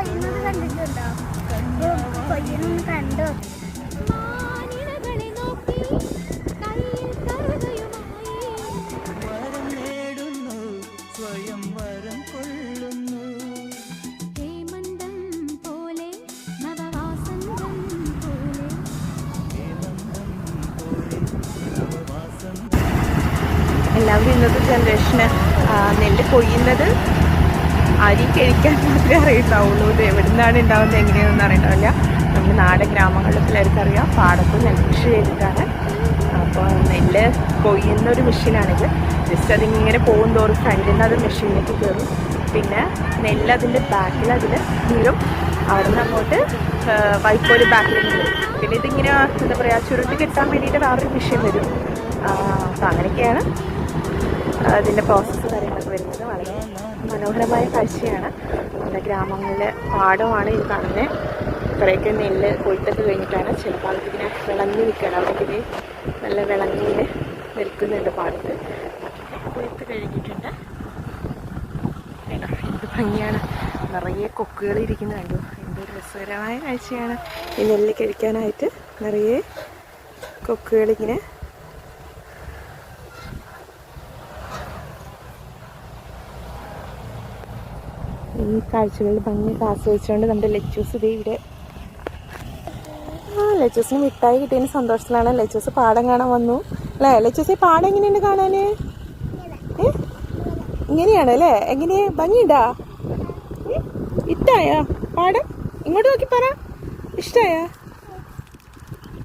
കൊയ്യുന്നത് കണ്ടിട്ടുണ്ടോ? കൊയ്യുന്നത് കണ്ടോ? എല്ലാവരും ഇന്നത്തെ ജനറേഷന് നെല്ല് കൊയ്യുന്നത് അരി കഴിക്കാൻ മാത്രമേ അറിയുണ്ടാവുള്ളൂ. ഇത് എവിടെ നിന്നാണ് ഉണ്ടാവുന്നത് എങ്ങനെയാണെന്ന് അറിയണ്ടാവില്ല. നമ്മുടെ നാടൻ ഗ്രാമങ്ങളിലെ പിള്ളേർക്കറിയാം പാടത്ത് നെൽകൃഷി ചെയ്തിട്ടാണ്. അപ്പോൾ നെല്ല് കൊയ്യുന്ന ഒരു മെഷീനാണിത്. ജസ്റ്റ് അതിങ്ങനെ പോകും തോറും ഫ്രണ്ടിൽ നിന്ന് അത് മെഷീനിലേക്ക് കയറും. പിന്നെ നെല്ല് അതിൻ്റെ ബാക്കിൽ അതിൽ വീഴും. അവിടെ നിന്ന് അങ്ങോട്ട് വൈക്കോല് ബാക്കിൽ നിന്ന്. പിന്നെ ഇതിങ്ങനെ എന്താ പറയുക ചുരുട്ടി കിട്ടാൻ വേണ്ടിയിട്ട് വേറൊരു മെഷീൻ വരും. അപ്പോൾ അങ്ങനെയൊക്കെയാണ് അതിൻ്റെ പ്രോസസ്സ് കാര്യങ്ങളൊക്കെ വരുന്നത്. വളരെ മനോഹരമായ കാഴ്ചയാണ്. നമ്മുടെ ഗ്രാമങ്ങളിലെ പാടമാണ് ഇത് കാണുന്നത്. കുറേയൊക്കെ നെല്ല് കൊയ്ത്തൊക്കെ കഴിഞ്ഞിട്ടാണ്. ചില ഭാഗത്ത് ഇങ്ങനെ വിളഞ്ഞ് നിൽക്കുകയാണ്. അവിടേക്ക് നല്ല വിളഞ്ഞിൽ നിൽക്കുന്നുണ്ട് പാടത്ത്. കൊയ്ത്ത് കഴിഞ്ഞിട്ടുണ്ട്. എന്ത് ഭംഗിയാണ്, നിറയെ കൊക്കുകൾ ഇരിക്കുന്നത് കണ്ടു. എന്തൊരു രസകരമായ കാഴ്ചയാണ്. ഈ നെല്ല് കഴിക്കാനായിട്ട് നിറയെ കൊക്കുകളിങ്ങനെ. ഈ കാഴ്ചകളിൽ ഭംഗിയൊക്കെ ആസ്വദിച്ചുകൊണ്ട് നമ്മുടെ ലച്ചൂസ് ഇതേ ഇവിടെ. ലച്ചൂസിന് മിഠായി കിട്ടിയതിന് സന്തോഷത്തിലാണ്. ലച്ചൂസ് പാടം കാണാൻ വന്നു അല്ലേ? ലച്ചൂസ് പാടം എങ്ങനെയുണ്ട് കാണാന്? ഇങ്ങനെയാണ് അല്ലേ? എങ്ങനെയാ ഭംഗിയുണ്ടാ? ഇഷ്ടായ പാടം? ഇങ്ങോട്ട് നോക്കി പറ, ഇഷ്ടായ?